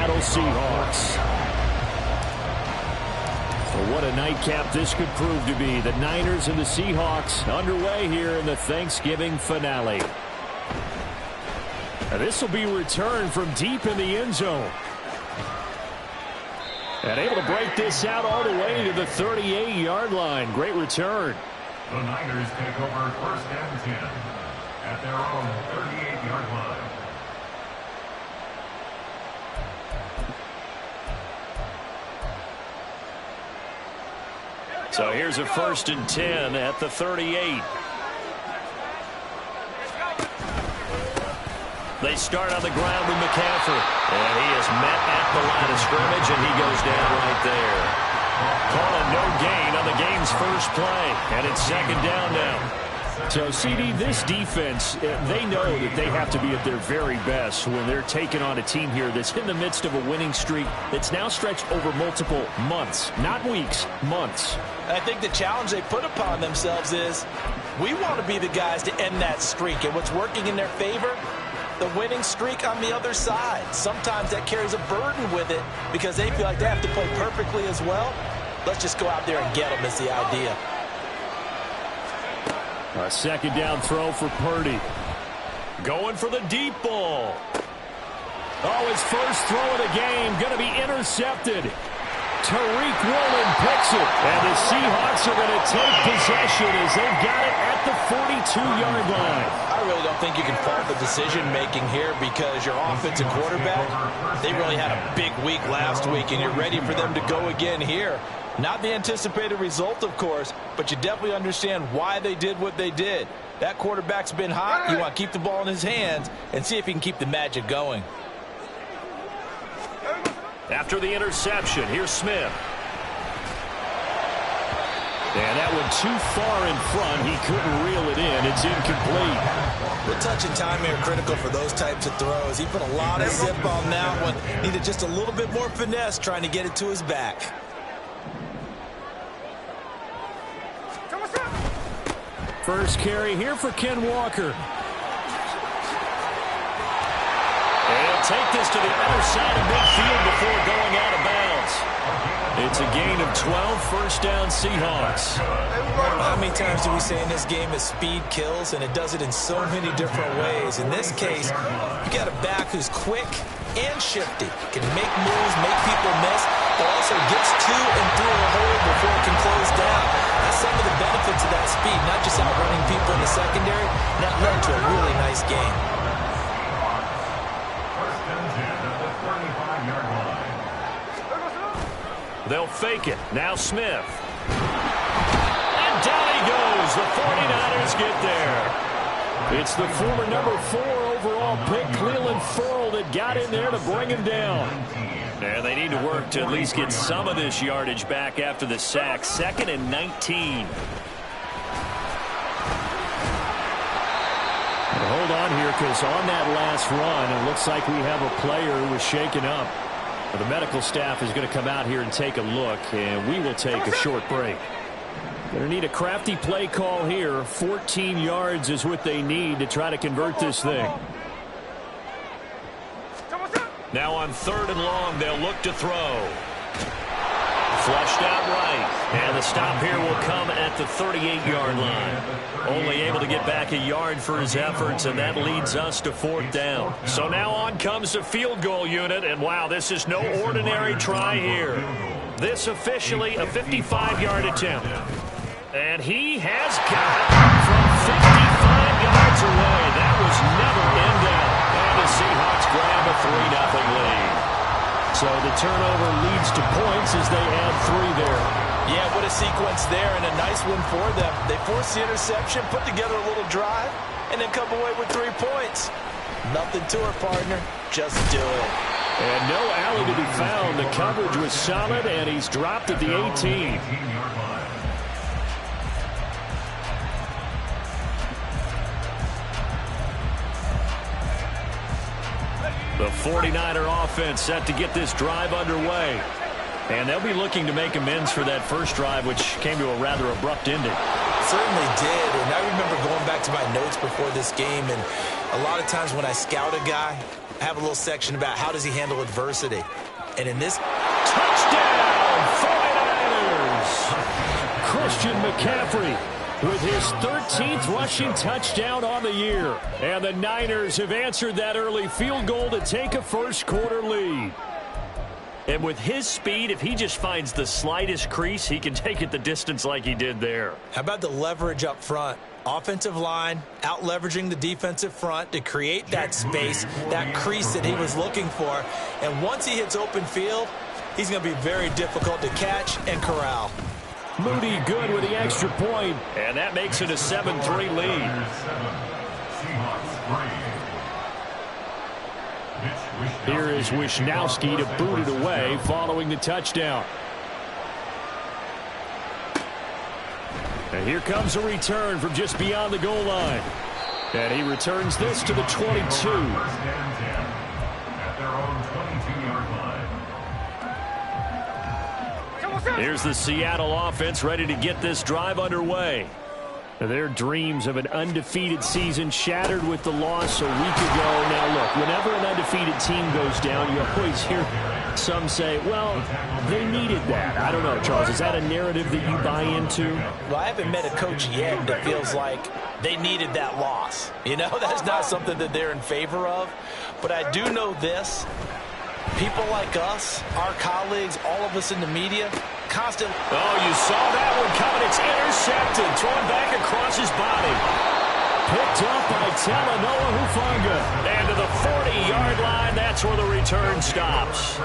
Seattle Seahawks. Well, what a nightcap this could prove to be. The Niners and the Seahawks underway here in the Thanksgiving finale. And this will be returned from deep in the end zone. And able to break this out all the way to the 38-yard line. Great return. The Niners take over 1st and 10 at their own 38-yard line. So here's a 1st and 10 at the 38. They start on the ground with McCaffrey. And he is met at the line of scrimmage, and he goes down right there. Calling no gain on the game's first play. And it's 2nd down now. So, CD, this defense, they know that they have to be at their very best when they're taking on a team here that's in the midst of a winning streak that's now stretched over multiple months. Not weeks, months. And I think the challenge they put upon themselves is we want to be the guys to end that streak. And what's working in their favor? The winning streak on the other side. Sometimes that carries a burden with it because they feel like they have to play perfectly as well. Let's just go out there and get them is the idea. A 2nd down throw for Purdy. Going for the deep ball. Oh, his first throw of the game going to be intercepted. Tariq Woolen picks it. And the Seahawks are going to take possession as they've got it at the 42-yard line. I really don't think you can fault the decision-making here because your offensive quarterback, they really had a big week last week, and you're ready for them to go again here. Not the anticipated result, of course, but you definitely understand why they did what they did. That quarterback's been hot. You want to keep the ball in his hands and see if he can keep the magic going. After the interception, here's Smith. And that one too far in front. He couldn't reel it in. It's incomplete. The touch and time are critical for those types of throws. He put a lot of zip on that one. Needed just a little bit more finesse trying to get it to his back. First carry here for Ken Walker. And he'll take this to the other side of midfield before going out of bounds. It's a gain of 12, 1st down Seahawks. How many times do we say in this game that speed kills, and it does it in so many different ways. In this case, you got a back who's quick and shifty, can make moves, make people miss, but also gets to and through a hole before it can close down. That's some of the benefits of that speed, not just outrunning people in the secondary. That led to a really nice game. 1st and 10 at the 35-yard line. They'll fake it. Now Smith. And down he goes. The 49ers get there. It's the former number 4 overall pick, Clelin Ferrell, that got in there to bring him down. And they need to work to at least get some of this yardage back after the sack. 2nd and 19. Hold on here, because on that last run, it looks like we have a player who was shaken up. The medical staff is going to come out here and take a look, and we will take a short break. Going to need a crafty play call here. 14 yards is what they need to try to convert this thing. Now on 3rd and long, they'll look to throw. Flushed out right. And the stop here will come at the 38-yard line. Only able to get back a yard for his efforts, and that leads us to 4th down. So now on comes the field goal unit, and wow, this is no ordinary try here. This officially a 55-yard attempt. And he has got it from 55 yards away. That was never in doubt. And the Seahawks grab a 3-0 lead. So the turnover leads to points as they add 3 there. Yeah, what a sequence there, and a nice one for them. They forced the interception, put together a little drive, and then come away with 3 points. Nothing to it, partner. Just do it. And no alley to be found. The coverage was solid, and he's dropped at the 18. The 49er offense set to get this drive underway. And they'll be looking to make amends for that first drive, which came to a rather abrupt ending. certainly did, and I remember going back to my notes before this game, and a lot of times when I scout a guy, I have a little section about how does he handle adversity. And in this... Touchdown, 49ers! Christian McCaffrey with his 13th rushing touchdown on the year. And the Niners have answered that early field goal to take a first-quarter lead. And with his speed, if he just finds the slightest crease, he can take it the distance like he did there. How about the leverage up front? Offensive line out-leveraging the defensive front to create that space, that crease that he was looking for. And once he hits open field, he's going to be very difficult to catch and corral. Moody good with the extra point, and that makes it a 7-3 lead. Here is Wishnowski to boot it away following the touchdown. And here comes a return from just beyond the goal line. And he returns this to the 22. At their own 22-yard line. Here's the Seattle offense ready to get this drive underway. Their dreams of an undefeated season shattered with the loss a week ago. Now, look, whenever an undefeated team goes down, you always hear some say, well, they needed that. I don't know, Charles. Is that a narrative that you buy into? Well, I haven't met a coach yet that feels like they needed that loss. You know, that's not something that they're in favor of. But I do know this. People like us, our colleagues, all of us in the media, constantly... Oh, you saw that one coming. It's intercepted. Thrown back across his body. Picked up by Talanoa Hufanga. And to the 40-yard line, that's where the return stops.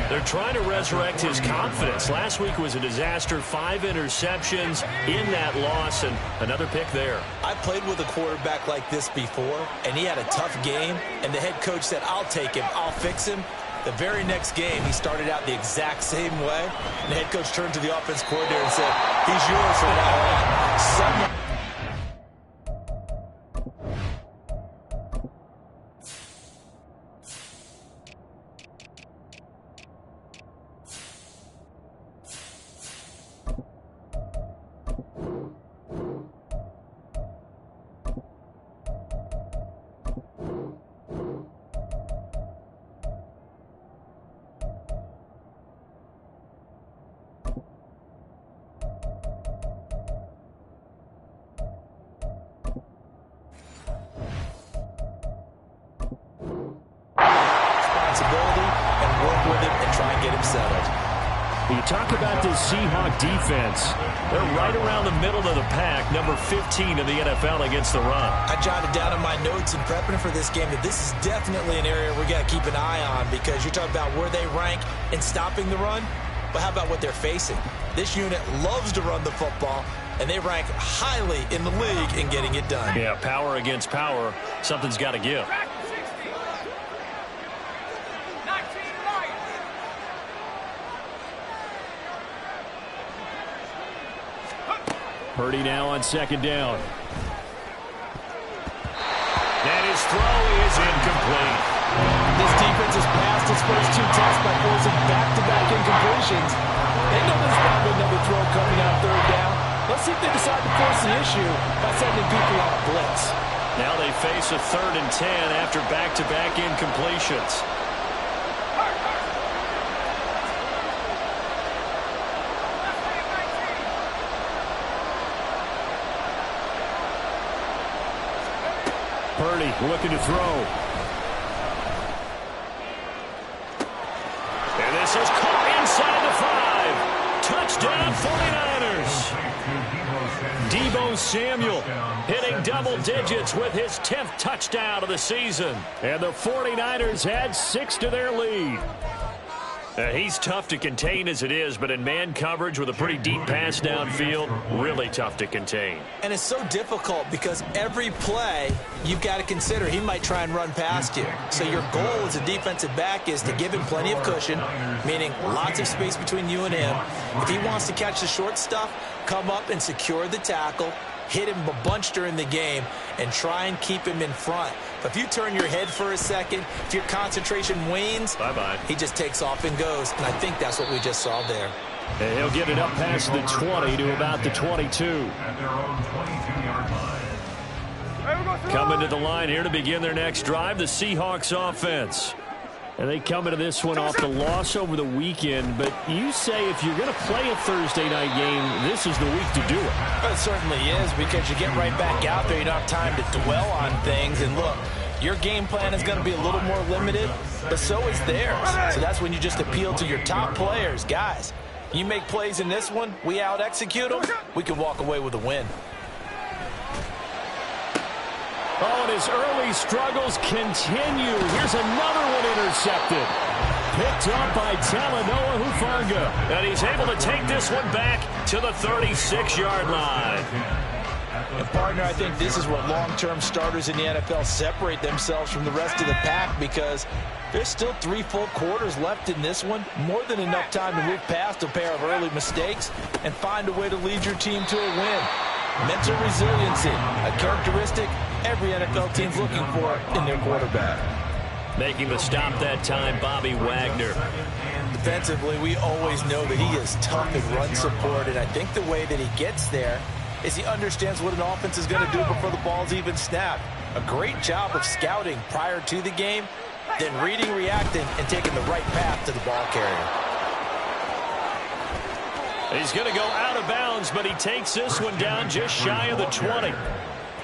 They're trying to resurrect his confidence. Last week was a disaster. 5 interceptions in that loss, and another pick there. I played with a quarterback like this before, and he had a tough game, and the head coach said, I'll take him, I'll fix him. The very next game, he started out the exact same way, and the head coach turned to the offense coordinator and said, he's yours from now on. You talk about this Seahawk defense. They're right around the middle of the pack, number 15 in the NFL against the run. I jotted down in my notes in prepping for this game that this is definitely an area we got to keep an eye on, because you're talking about where they rank in stopping the run, but how about what they're facing? This unit loves to run the football, and they rank highly in the league in getting it done. Yeah, power against power. Something's got to give. Purdy now on second down. And his throw is incomplete. This defense has passed its first 2 tests by forcing back-to-back incompletions. They know there's probably another throw coming on third down. Let's see if they decide to force the issue by sending people on a blitz. Now they face a 3rd and 10 after back-to-back incompletions. Purdy looking to throw. And this is caught inside the 5. Touchdown 49ers. Deebo Samuel hitting double digits with his 10th touchdown of the season. And the 49ers add 6 to their lead. He's tough to contain as it is, but in man coverage with a pretty deep pass downfield, really tough to contain. And it's so difficult because every play you've got to consider he might try and run past you. So your goal as a defensive back is to give him plenty of cushion, meaning lots of space between you and him. If he wants to catch the short stuff, come up and secure the tackle, hit him a bunch during the game, and try and keep him in front. If you turn your head for a second, if your concentration wanes, bye-bye. He just takes off and goes, and I think that's what we just saw there. And he'll get it up past the 20 to about the 22. At their own 22-yard line. Coming to the line here to begin their next drive, the Seahawks offense. And they come into this one off the loss over the weekend. But you say if you're going to play a Thursday night game, this is the week to do it. Well, it certainly is, because you get right back out there. You don't have time to dwell on things. And look, your game plan is going to be a little more limited, but so is theirs. So that's when you just appeal to your top players. Guys, you make plays in this one, we out-execute them, we can walk away with a win. Oh, and his early struggles continue. Here's another one intercepted. Picked up by Talanoa Hufanga. And he's able to take this one back to the 36-yard line. And, partner, I think this is what long-term starters in the NFL separate themselves from the rest of the pack, because there's still 3 full quarters left in this one. More than enough time to move past a pair of early mistakes and find a way to lead your team to a win. Mental resiliency, a characteristic every NFL team's looking for in their quarterback. Making the stop that time, Bobby Wagner. Defensively, we always know that he is tough in run support, and I think the way that he gets there is he understands what an offense is going to do before the ball's even snapped. A great job of scouting prior to the game, then reading, reacting, and taking the right path to the ball carrier. He's going to go out of bounds, but he takes this one down just shy of the 20.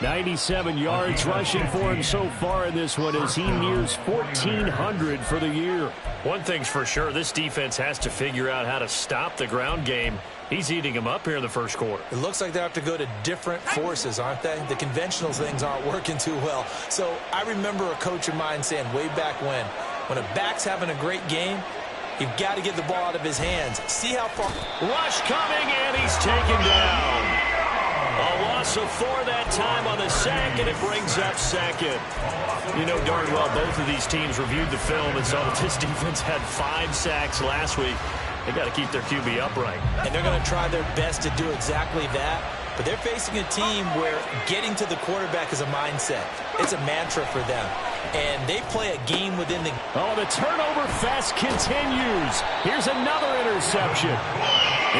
97 yards rushing for him so far in this one as he nears 1,400 for the year. One thing's for sure, this defense has to figure out how to stop the ground game. He's eating them up here in the first quarter. It looks like they have to go to different forces, aren't they? The conventional things aren't working too well. So I remember a coach of mine saying way back when a back's having a great game, you've got to get the ball out of his hands. See how far. Rush coming, and he's taken down. A loss of 4 that time on the sack, and it brings up second. You know darn well both of these teams reviewed the film and saw that this defense had 5 sacks last week. They got to keep their QB upright. And they're going to try their best to do exactly that. But they're facing a team where getting to the quarterback is a mindset. It's a mantra for them. And they play a game within the... Oh, the turnover fest continues. Here's another interception.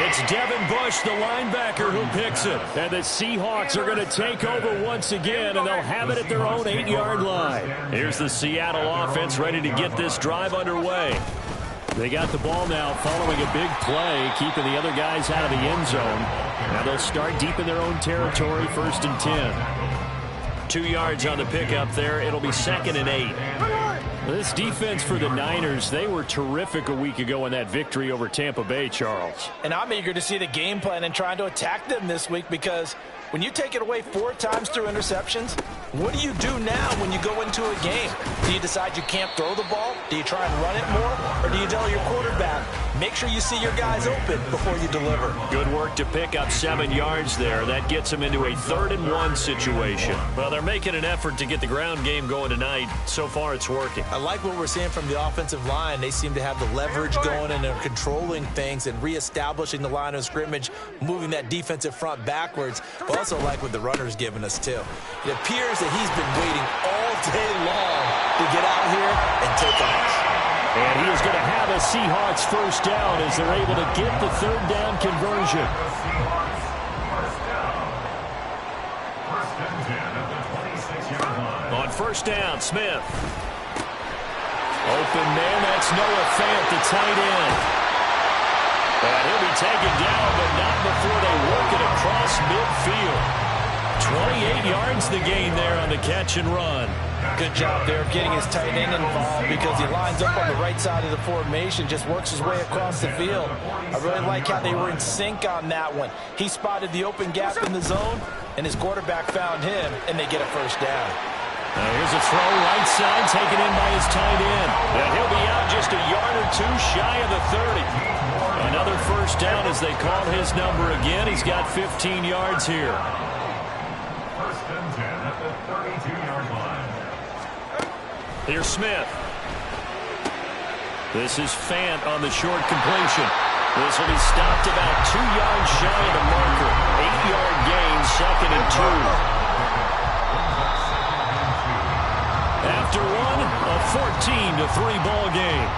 It's Devin Bush, the linebacker, who picks it. And the Seahawks are going to take over once again, and they'll have it at their own 8-yard line. Here's the Seattle offense ready to get this drive underway. They got the ball now following a big play, keeping the other guys out of the end zone. Now they'll start deep in their own territory, 1st and 10. 2 yards on the pickup there. It'll be 2nd and 8. This defense for the Niners, they were terrific a week ago in that victory over Tampa Bay, Charles. And I'm eager to see the game plan and trying to attack them this week, because when you take it away 4 times through interceptions, what do you do now when you go into a game? Do you decide you can't throw the ball? Do you try and run it more? Or do you tell your quarterback, make sure you see your guys open before you deliver? Good work to pick up 7 yards there. That gets them into a 3rd and 1 situation. Well, they're making an effort to get the ground game going tonight. So far, it's working. I like what we're seeing from the offensive line. They seem to have the leverage going, and they're controlling things and reestablishing the line of scrimmage, moving that defensive front backwards. But also like what the runner's giving us, too. It appears that he's been waiting all day long to get out here and take off. And he is going to have a Seahawks first down as they're able to get the 3rd down conversion. On 1st down, Smith. Open man, that's Noah Fant, the tight end. And he'll be taken down, but not before they work it across midfield. 28 yards the gain there on the catch and run. Good job there of getting his tight end involved, because he lines up on the right side of the formation, just works his way across the field. I really like how they were in sync on that one. He spotted the open gap in the zone, and his quarterback found him, and they get a first down. Here's a throw right side, taken in by his tight end. And he'll be out just a yard or 2 shy of the 30. Another first down as they call his number again. He's got 15 yards here. 1st and 10 at the 32-yard line. Here's Smith. This is Fant on the short completion. This will be stopped about 2 yards shy of the marker. 8-yard gain, 2nd and 2. after one, a 14-3 ball game.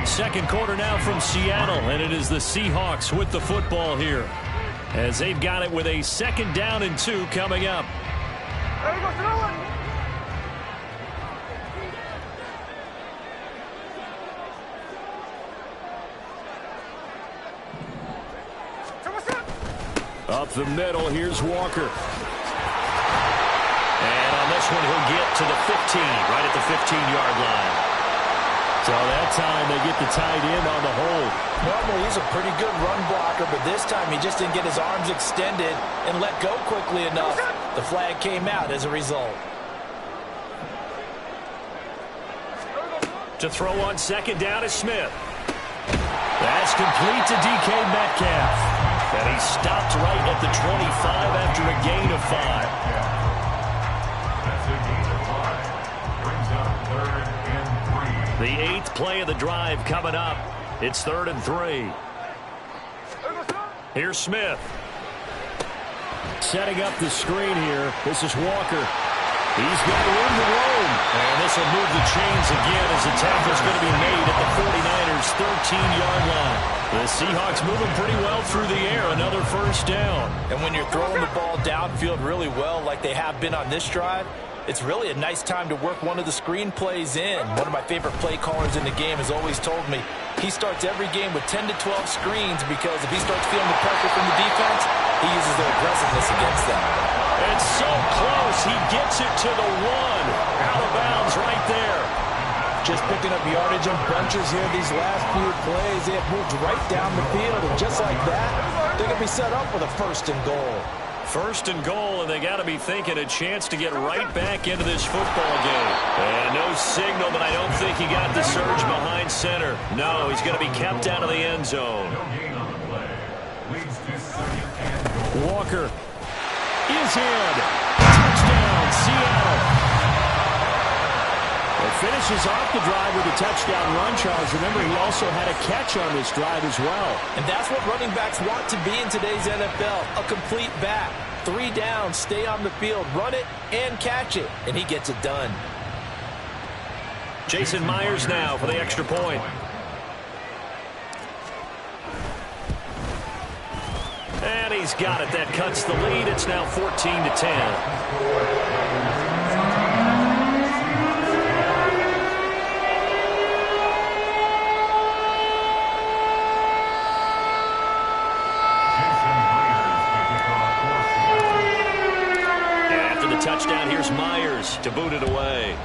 Second quarter now from Seattle, and it is the Seahawks with the football here as they've got it with a 2nd down and 2 coming up. Up the middle, here's Walker. And on this one, he'll get to the 15, right at the 15-yard line. So that time they get the tight end on the hold. Normally he's a pretty good run blocker, but this time he just didn't get his arms extended and let go quickly enough. The flag came out as a result. To throw on 2nd down is Smith. That's complete to DK Metcalf. And he stopped right at the 25 after a gain of 5. That's a gain of 5. Brings up 3rd and 3. The 8th play of the drive coming up. It's 3rd and 3. Here's Smith. Setting up the screen here. This is Walker. He's got room to roam. And this will move the chains again as the tackle's going to be made at the 49ers' 13-yard line. The Seahawks moving pretty well through the air. Another 1st down. And when you're throwing the ball downfield really well like they have been on this drive, it's really a nice time to work one of the screen plays in. One of my favorite play callers in the game has always told me he starts every game with 10 to 12 screens because if he starts feeling the pressure from the defense, he uses their aggressiveness against them. It's so close. He gets it to the 1. Out of bounds right there. Just picking up yardage in bunches here these last few plays. They have moved right down the field, and just like that, they're going to be set up with a 1st and goal. 1st and goal, and they got to be thinking a chance to get right back into this football game. And no signal, but I don't think he got the surge behind center. No, he's going to be kept out of the end zone. No gain on the play. Leads to 2nd and goal. Walker is in. Touchdown, Seattle. It finishes off the drive with a touchdown run, Charles. Remember, he also had a catch on this drive as well. And that's what running backs want to be in today's NFL, a complete back. 3 downs, stay on the field, run it, and catch it. And he gets it done. Jason Myers now for the extra point. And he's got it. That cuts the lead. It's now 14-10. Touchdown, here's Myers to boot it away.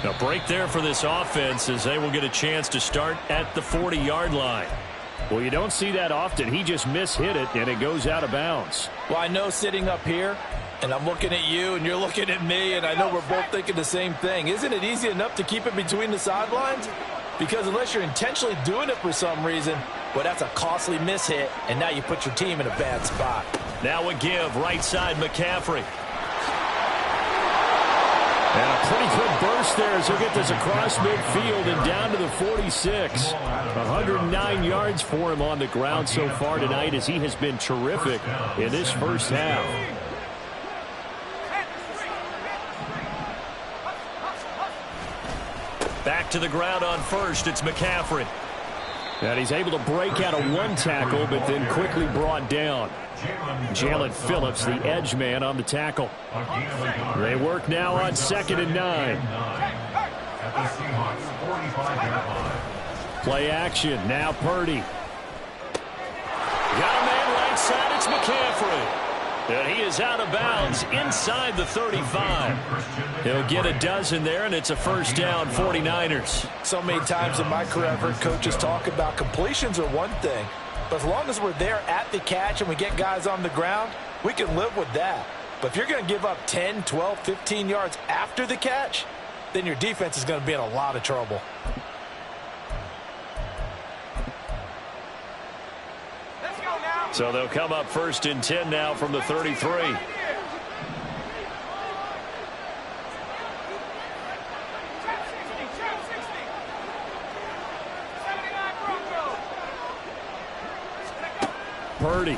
A break there for this offense as they will get a chance to start at the 40-yard line. Well, you don't see that often. He just mishit it, and it goes out of bounds. Well, I know sitting up here, and I'm looking at you, and you're looking at me, and I know we're both thinking the same thing. Isn't it easy enough to keep it between the sidelines? Because unless you're intentionally doing it for some reason, well, that's a costly mishit, and now you put your team in a bad spot. Now a give, right side McCaffrey. And a pretty good burst there as he'll get this across midfield and down to the 46. 109 yards for him on the ground so far tonight as he has been terrific in this 1st half. Back to the ground on 1st, it's McCaffrey. And he's able to break out of 1 tackle, but then quickly brought down. Jalen Phillips, the edge man, on the tackle. They work now on 2nd and 9. Play action, now Purdy. Got a man right side, it's McCaffrey. And he is out of bounds inside the 35. He'll get a dozen there, and it's a 1st down, 49ers. So many times in my career I've heard coaches talk about completions are one thing, but as long as we're there at the catch and we get guys on the ground, we can live with that. But if you're going to give up 10, 12, 15 yards after the catch, then your defense is going to be in a lot of trouble. So they'll come up 1st and 10 now from the 33. Purdy.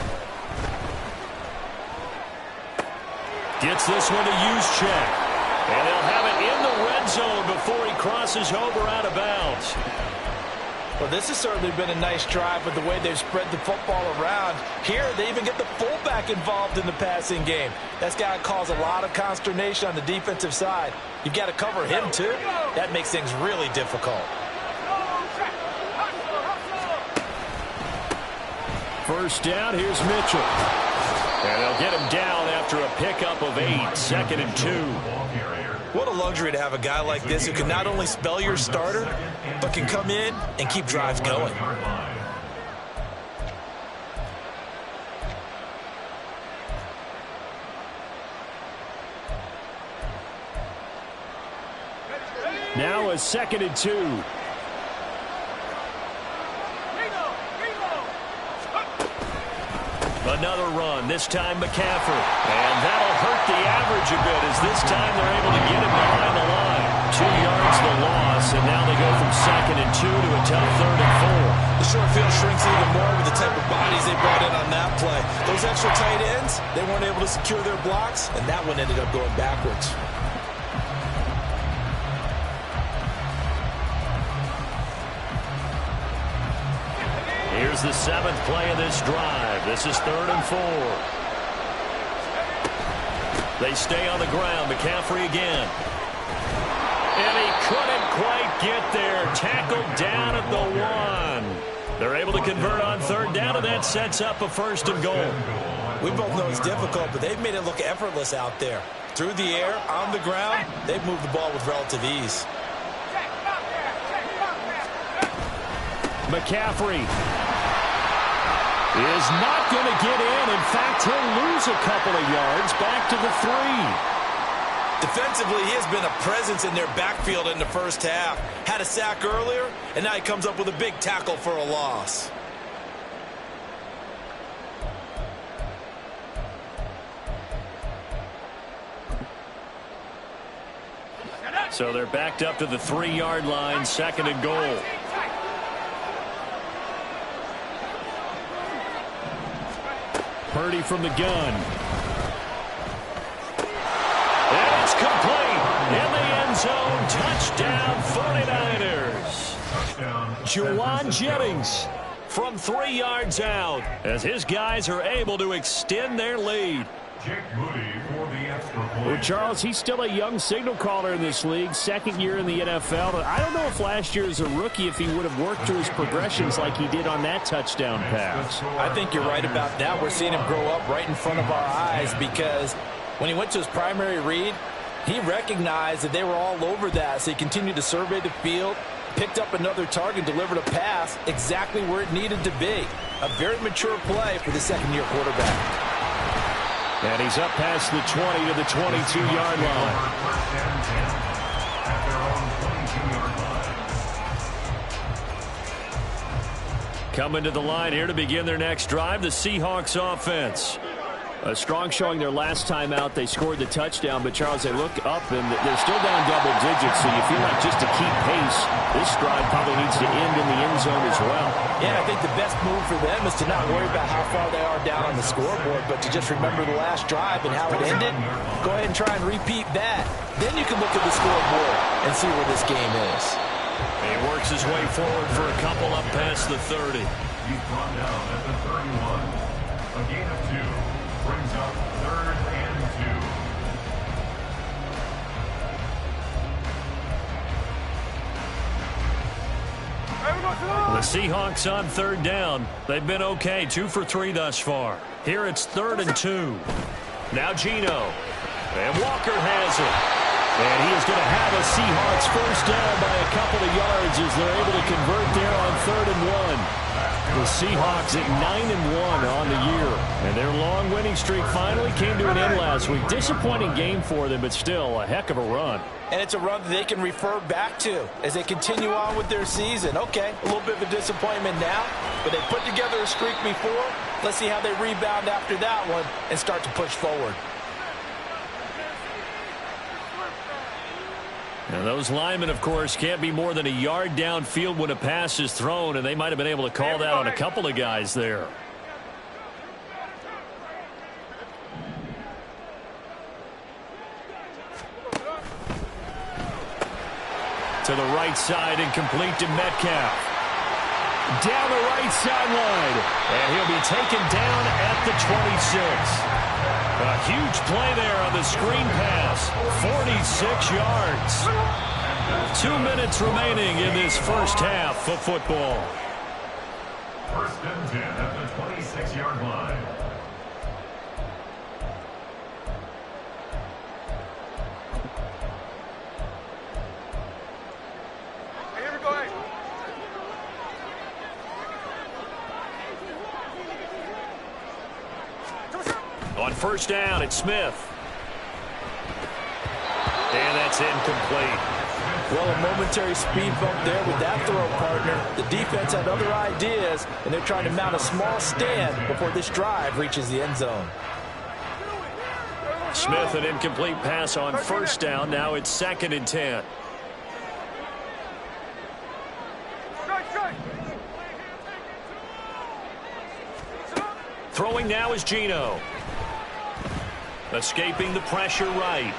Gets this one to use check. And they'll have it in the red zone before he crosses over out of bounds. Well, this has certainly been a nice drive with the way they've spread the football around. Here, they even get the fullback involved in the passing game. That's got to cause a lot of consternation on the defensive side. You've got to cover him, too. That makes things really difficult. First down, here's Mitchell. And they'll get him down after a pickup of 8, 2nd and 2. What a luxury to have a guy like this who can not only spell your starter, but can come in and keep drives going. Now a 2nd and 2. Another run, this time McCaffrey. And that'll hurt the average a bit as this time they're able to get him behind the line. 2 yards the loss, and now they go from 2nd and 2 to a tough 3rd and 4. The short field shrinks even more with the type of bodies they brought in on that play. Those extra tight ends, they weren't able to secure their blocks, and that one ended up going backwards. Here's the 7th play of this drive. This is 3rd and 4. They stay on the ground. McCaffrey again. And he couldn't quite get there. Tackled down at the 1. They're able to convert on 3rd down, and that sets up a 1st and goal. We both know it's difficult, but they've made it look effortless out there. Through the air, on the ground, they've moved the ball with relative ease. McCaffrey is not going to get in. In fact, he'll lose a couple of yards back to the 3. Defensively, he has been a presence in their backfield in the first half. Had a sack earlier, and now he comes up with a big tackle for a loss. So they're backed up to the 3-yard line, 2nd and goal. Purdy from the gun. And it's complete. In the end zone. Touchdown 49ers. Juwan Jennings from 3 yards out as his guys are able to extend their lead. Jake Moody for the extra point. Well, Charles, he's still a young signal caller in this league, 2nd year in the NFL. I don't know if last year as a rookie if he would have worked through his progressions like he did on that touchdown pass. I think you're right about that. We're seeing him grow up right in front of our eyes because when he went to his primary read, he recognized that they were all over that, so he continued to survey the field, picked up another target, delivered a pass exactly where it needed to be. A very mature play for the 2nd-year quarterback. And he's up past the 20 to the 22-yard line. Coming to the line here to begin their next drive, the Seahawks offense. A strong showing their last time out. They scored the touchdown, but Charles, they look up and they're still down double digits, so you feel like just to keep pace, this drive probably needs to end in the end zone as well. Yeah, I think the best move for them is to not worry about how far they are down on the scoreboard, but to just remember the last drive and how it ended. Go ahead and try and repeat that. Then you can look at the scoreboard and see where this game is. He works his way forward for a couple up past the 30. He's brought down at the 31. A gain of 2 brings up 3rd and 2. The Seahawks on 3rd down. They've been okay, 2 for 3 thus far. Here it's 3rd and 2. Now Geno. And Walker has it. And he is going to have a Seahawks first down by a couple of yards as they're able to convert there on 3rd and 1. The Seahawks at 9-1 on the year. And their long winning streak finally came to an end last week. Disappointing game for them, but still a heck of a run. And it's a run that they can refer back to as they continue on with their season. Okay, a little bit of a disappointment now, but they put together a streak before. Let's see how they rebound after that one and start to push forward. And those linemen, of course, can't be more than a yard downfield when a pass is thrown, and they might have been able to call that on a couple of guys there. To the right side and complete to Metcalf. Down the right sideline. And he'll be taken down at the 26. A huge play there on the screen pass. 46 yards. 2 minutes remaining in this first half of football. First and 10 at the 26-yard line. Hey, everybody. On first down, it's Smith. And that's incomplete. Well, a momentary speed bump there with that throw, partner. The defense had other ideas, and they're trying to mount a small stand before this drive reaches the end zone. Smith, an incomplete pass on first down. Now it's 2nd and 10. Throwing now is Geno. Escaping the pressure right.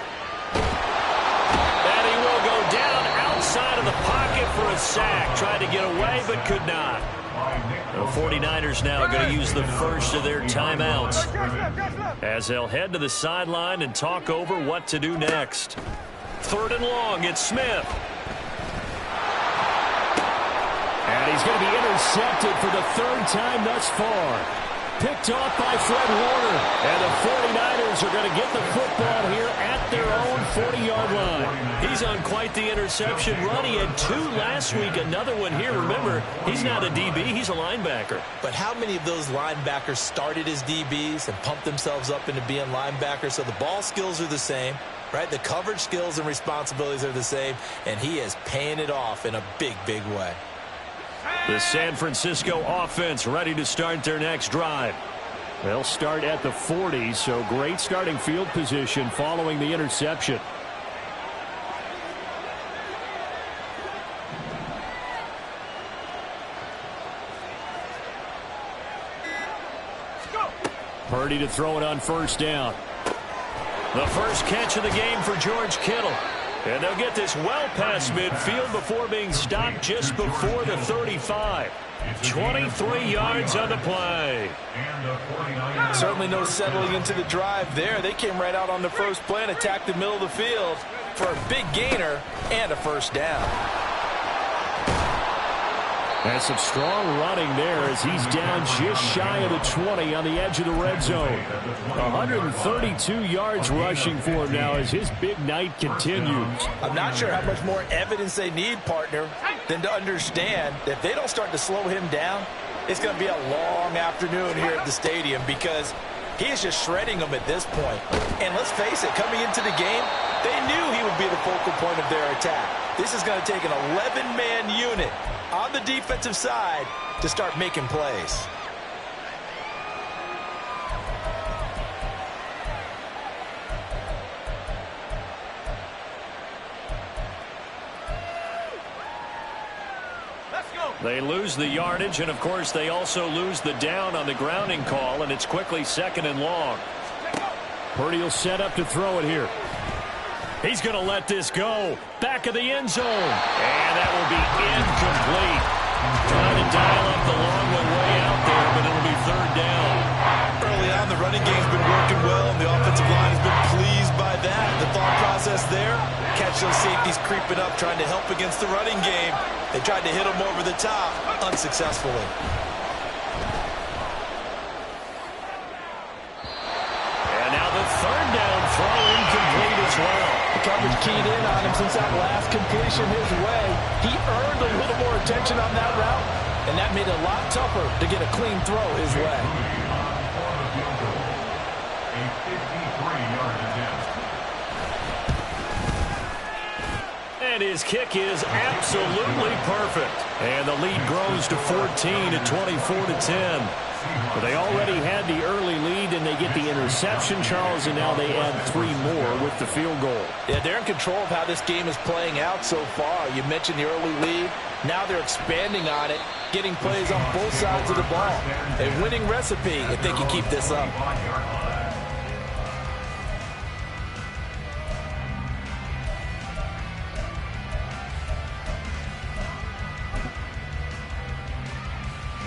And he will go down outside of the pocket for a sack. Tried to get away, but could not. The 49ers now going to use the first of their timeouts as they'll head to the sideline and talk over what to do next. 3rd and long, it's Smith. And he's going to be intercepted for the 3rd time thus far. Picked off by Fred Warner. And the 49ers are going to get the football here at their own 40-yard line. He's on quite the interception run. He had 2 last week, another one here. Remember, he's not a DB, he's a linebacker. But how many of those linebackers started as DBs and pumped themselves up into being linebackers? So the ball skills are the same, right? The coverage skills and responsibilities are the same, and he is paying it off in a big, big way. The San Francisco offense ready to start their next drive. They'll start at the 40, so great starting field position following the interception. Purdy to throw it on first down. The first catch of the game for George Kittle. And they'll get this well past midfield before being stopped just before the 35. 23 yards on the play. Certainly no settling into the drive there. They came right out on the first play and attacked the middle of the field for a big gainer and a first down. And some strong running there as he's down just shy of the 20 on the edge of the red zone. 132 yards rushing for him now as his big night continues. I'm not sure how much more evidence they need, partner, than to understand that if they don't start to slow him down, it's going to be a long afternoon here at the stadium because he is just shredding them at this point. And let's face it, coming into the game, they knew he would be the focal point of their attack. This is going to take an 11-man unit on the defensive side to start making plays. They lose the yardage, and of course they also lose the down on the grounding call, and it's quickly 2nd and long. Purdy will set up to throw it here. He's going to let this go. Back of the end zone. And that will be incomplete. Trying to dial up the long way out there, but it'll be 3rd down. Early on, the running game's been working well, and the offensive line has been pleased by that. The thought process there, catch those safeties creeping up, trying to help against the running game. They tried to hit them over the top, unsuccessfully. And now the 3rd down throw incomplete as well. The coverage keyed in on him since that last completion his way. He earned a little more attention on that route, and that made it a lot tougher to get a clean throw his way. A 53-yard attempt. And his kick is absolutely perfect. And the lead grows to 14 at 24-10. But they already had the early lead, and they get the interception, Charles, and now they add 3 more with the field goal. Yeah, they're in control of how this game is playing out so far. You mentioned the early lead. Now they're expanding on it, getting plays on both sides of the ball. A winning recipe if they can keep this up.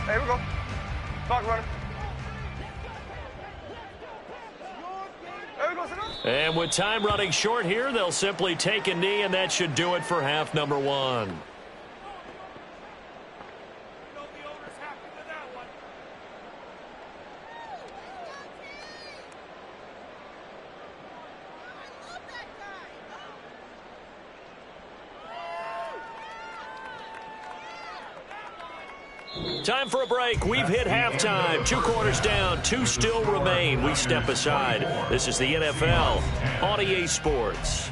Hey, here we go. Clock running. There we go, sit down. And with time running short here, they'll simply take a knee, and that should do it for half number one. Time for a break. We've hit halftime. 2 quarters down. 2 still remain. We step aside. This is the NFL on EA Sports.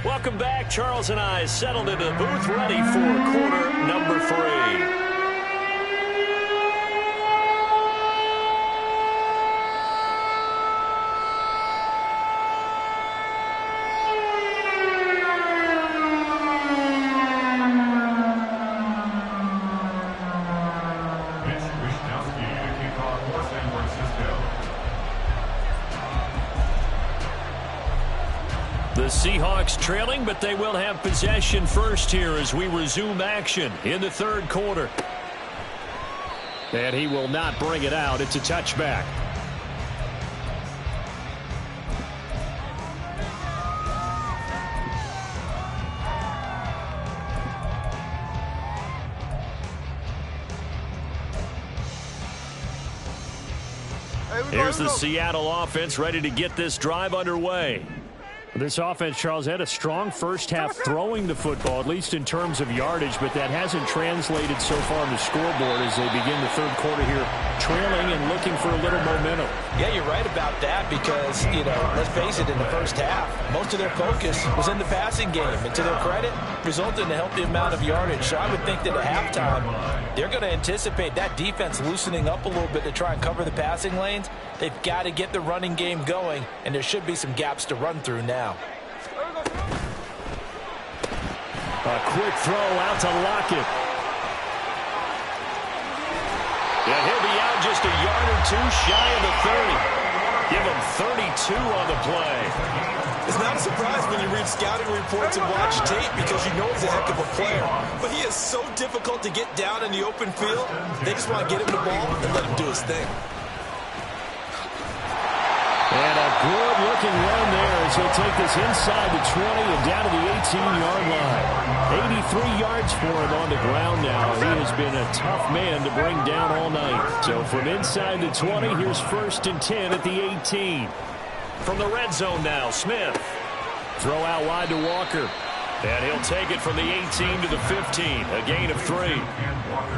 Welcome back. Charles and I settled into the booth ready for quarter number 3. The Seahawks trailing, but they will have possession first here as we resume action in the third quarter. And he will not bring it out. It's a touchback. Here's the Seattle offense ready to get this drive underway. This offense, Charles, had a strong first half throwing the football, at least in terms of yardage, but that hasn't translated so far on the scoreboard as they begin the third quarter here, trailing and looking for a little momentum. Yeah, you're right about that because, let's face it, in the first half, most of their focus was in the passing game. And to their credit, resulted in a healthy amount of yardage. So I would think that at halftime, they're going to anticipate that defense loosening up a little bit to try and cover the passing lanes. They've got to get the running game going, and there should be some gaps to run through now. A quick throw out to Lockett. And he'll be out just a yard or two shy of the 30. Give him 32 on the play. It's not a surprise when you read scouting reports and watch tape because you know he's a heck of a player. But he is so difficult to get down in the open field. They just want to get him the ball and let him do his thing. And a good-looking run there as he'll take this inside the 20 and down to the 18-yard line. 83 yards for him on the ground now. He has been a tough man to bring down all night. So from inside the 20, here's 1st and 10 at the 18. From the red zone now, Smith. Throw out wide to Walker. And he'll take it from the 18 to the 15, a gain of 3.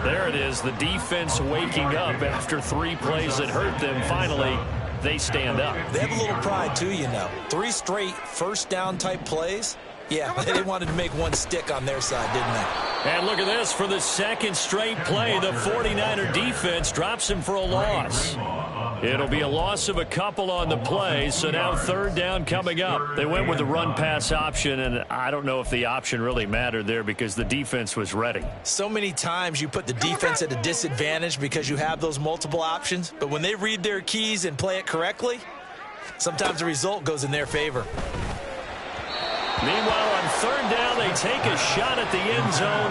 There it is, the defense waking up after 3 plays that hurt them. Finally, they stand up. They have a little pride, too, 3 straight first down type plays. Yeah, they wanted to make one stick on their side, didn't they? And look at this. For the second straight play, the 49er defense drops him for a loss. It'll be a loss of a couple on the play, so now 3rd down coming up. They went with the run-pass option, and I don't know if the option really mattered there because the defense was ready. So many times you put the defense at a disadvantage because you have those multiple options, but when they read their keys and play it correctly, sometimes the result goes in their favor. Meanwhile, on 3rd down, they take a shot at the end zone,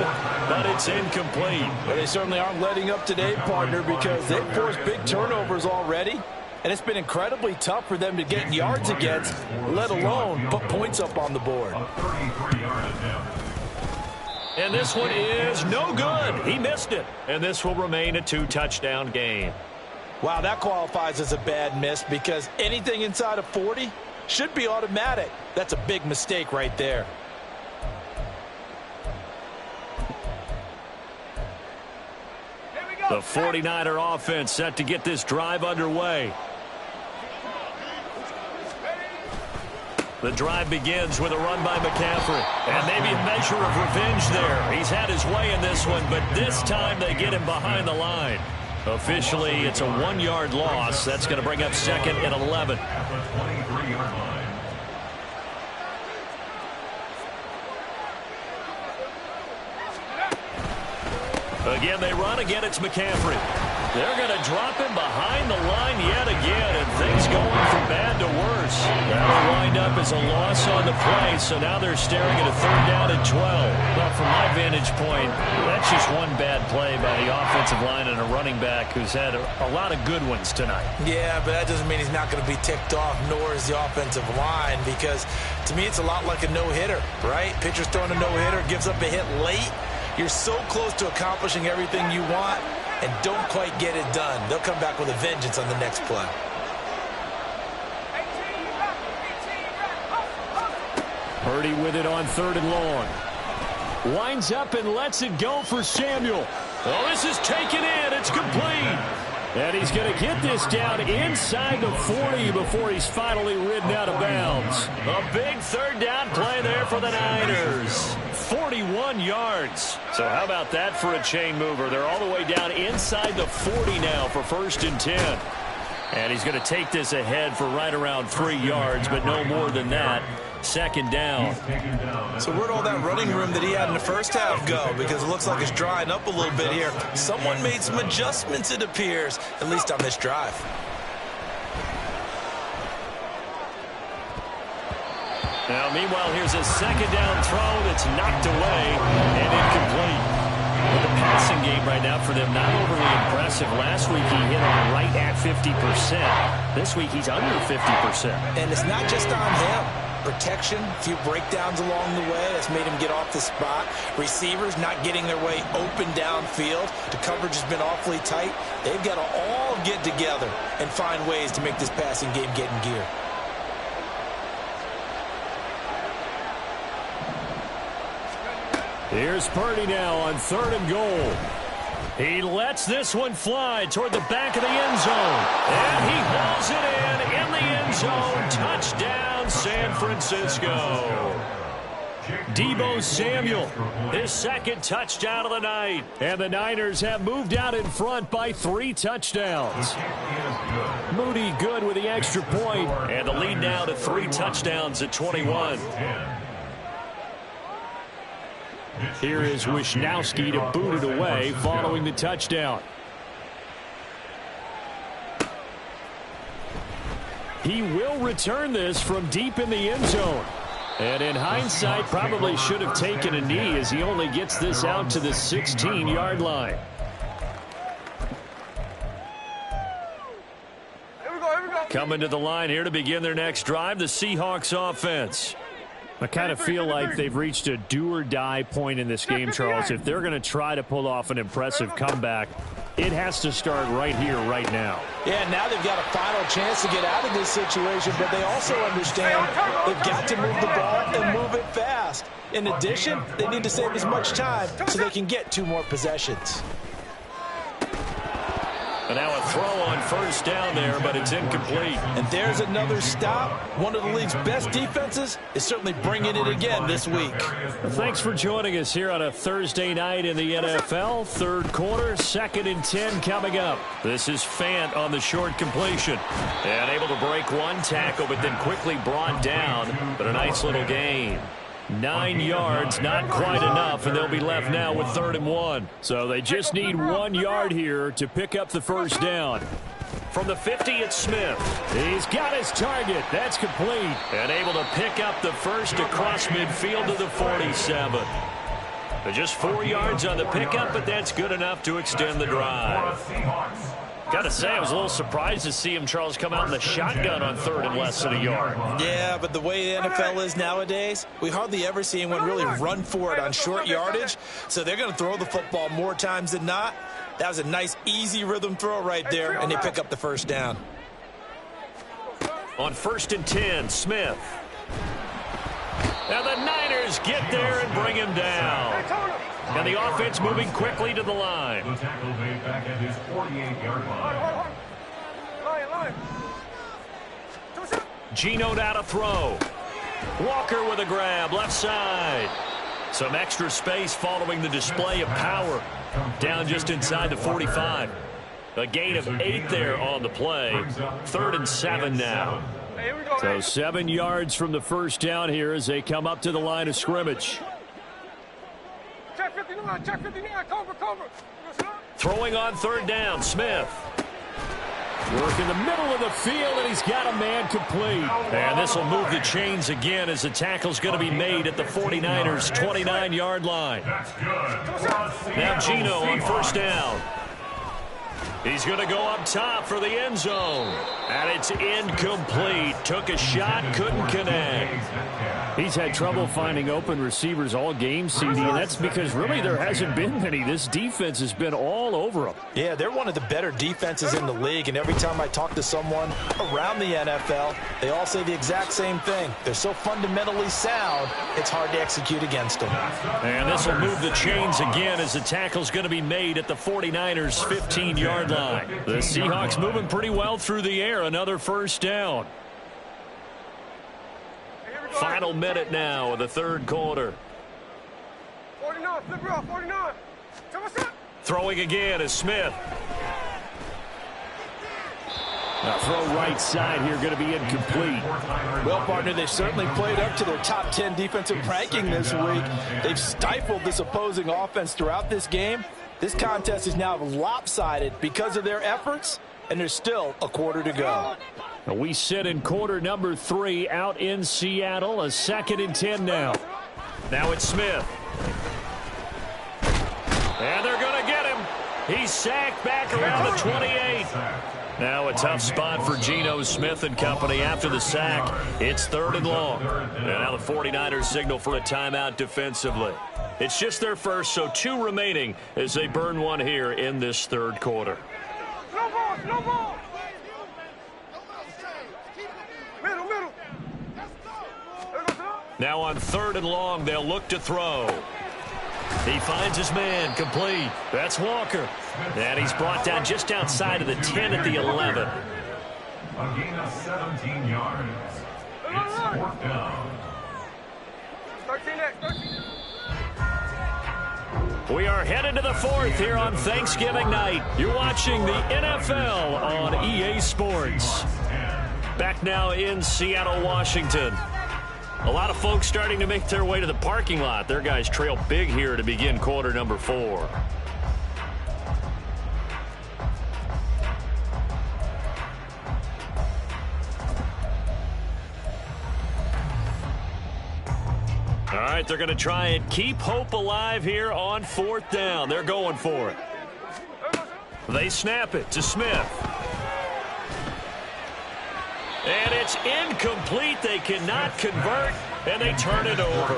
but it's incomplete. Well, they certainly aren't letting up today, partner, because they've forced big turnovers already, and it's been incredibly tough for them to get yards against, let alone put points up on the board. And this one is no good. He missed it, and this will remain a 2-touchdown game. Wow, that qualifies as a bad miss because anything inside of 40 should be automatic. That's a big mistake right there. The 49er offense set to get this drive underway. The drive begins with a run by McCaffrey. And maybe a measure of revenge there. He's had his way in this one, but this time they get him behind the line. Officially, it's a 1-yard loss. That's going to bring up 2nd and 11. Again, they run. Again, it's McCaffrey. They're going to drop him behind the line yet again, and things going from bad to worse. That'll wind up as a loss on the play, so now they're staring at a 3rd down and 12. Well, from my vantage point, that's just one bad play by the offensive line and a running back who's had a lot of good ones tonight. Yeah, but that doesn't mean he's not going to be ticked off, nor is the offensive line, because to me it's a lot like a no-hitter, right? Pitcher's throwing a no-hitter, gives up a hit late. You're so close to accomplishing everything you want and don't quite get it done. They'll come back with a vengeance on the next play. Purdy with it on 3rd and long. Winds up and lets it go for Samuel. Oh, this is taken in. It's complete. And he's going to get this down inside the 40 before he's finally ridden out of bounds. A big 3rd down play there for the Niners. 41 yards. So how about that for a chain mover? They're all the way down inside the 40 now for 1st and 10. And he's going to take this ahead for right around 3 yards, but no more than that. 2nd down. So where'd all that running room that he had in the first half go? Because it looks like it's drying up a little bit here. Someone made some adjustments, it appears, at least on this drive. Now, meanwhile, here's a 2nd down throw that's knocked away and incomplete. Well, the passing game right now for them, not overly impressive. Last week, he hit on right at 50%. This week, he's under 50%. And it's not just on him. Protection, a few breakdowns along the way. That's made him get off the spot. Receivers not getting their way open downfield. The coverage has been awfully tight. They've got to all get together and find ways to make this passing game get in gear. Here's Purdy now on 3rd and goal. He lets this one fly toward the back of the end zone. And he hauls it in the end zone. Touchdown, San Francisco. Deebo Samuel, his 2nd touchdown of the night. And the Niners have moved out in front by 3 touchdowns. Moody good with the extra point. And the lead now to 3 touchdowns at 21. Here is Wisnowski to boot it away following the touchdown. He will return this from deep in the end zone. And in hindsight, probably should have taken a knee as he only gets this out to the 16-yard line. Here we go. Coming to the line here to begin their next drive, the Seahawks offense. I kind of feel like they've reached a do-or-die point in this game, Charles. If they're going to try to pull off an impressive comeback, it has to start right here, right now. Yeah, now they've got a final chance to get out of this situation, but they also understand they've got to move the ball and move it fast. In addition, they need to save as much time so they can get 2 more possessions. And now a throw on 1st down there, but it's incomplete. And there's another stop. One of the league's best defenses is certainly bringing it again this week. Well, thanks for joining us here on a Thursday night in the NFL. 3rd quarter, 2nd and 10 coming up. This is Fant on the short completion. And able to break 1 tackle, but then quickly brought down. But a nice little gain. 9 yards, not quite enough, and they'll be left now with 3rd and 1. So they just need 1 yard here to pick up the 1st down. From the 50, it's Smith. He's got his target. That's complete. And able to pick up the 1st across midfield to the 47. Just 4 yards on the pickup, but that's good enough to extend the drive. Got to say, I was a little surprised to see him, Charles, come out in the shotgun on 3rd and less than a yard. Yeah, but the way the NFL is nowadays, we hardly ever see anyone really run for it on short yardage. So they're going to throw the football more times than not. That was a nice, easy rhythm throw right there, and they pick up the 1st down. On 1st and 10, Smith. And the Niners get there and bring him down. And the offense moving quickly to the line. The tackle made back at his 48-yard line. Geno out to throw. Walker with a grab, left side. Some extra space following the display of power. Down just inside the 45. A gain of 8 there on the play. 3rd and 7 now. So 7 yards from the 1st down here as they come up to the line of scrimmage. Check 59. Check 59, cover. Throwing on third down, Smith. Work in the middle of the field, and he's got a man complete. And this will move the chains again as the tackle's going to be made at the 49ers' 29-yard line. Now Gino on first down. He's going to go up top for the end zone. And it's incomplete. Took a shot, couldn't connect. He's had trouble finding open receivers all game, CD, and that's because really there hasn't been many. This defense has been all over him. Yeah, they're one of the better defenses in the league, and every time I talk to someone around the NFL, they all say the exact same thing. They're so fundamentally sound, it's hard to execute against them. And this will move the chains again as the tackle's going to be made at the 49ers' 15-yard line. The Seahawks moving pretty well through the air. Another first down. Final minute now of the third quarter. 49, flip it off, 49. Throwing again is Smith. Now throw right side here, going to be incomplete. Well, partner, they've certainly played up to their top 10 defensive ranking this week. They've stifled this opposing offense throughout this game. This contest is now lopsided because of their efforts, and there's still a quarter to go. We sit in quarter number 3 out in Seattle. A 2nd and 10 now. Now it's Smith. And they're going to get him. He's sacked back around the 28. Now a tough spot for Geno Smith and company after the sack. It's 3rd and long. And now the 49ers signal for a timeout defensively. It's just their first, so 2 remaining as they burn one here in this third quarter. No ball. Middle. Now on 3rd and long, they'll look to throw. He finds his man, complete. That's Walker. And he's brought down just outside of the 10 at the 11. A gain of 17 yards. It's 4th down. 13. We are headed to the 4th here on Thanksgiving night. You're watching the NFL on EA Sports. Back now in Seattle, Washington. A lot of folks starting to make their way to the parking lot. Their guys trail big here to begin quarter number 4. All right, they're going to try and keep hope alive here on 4th down. They're going for it. They snap it to Smith. And it's incomplete. They cannot convert, and they turn it over.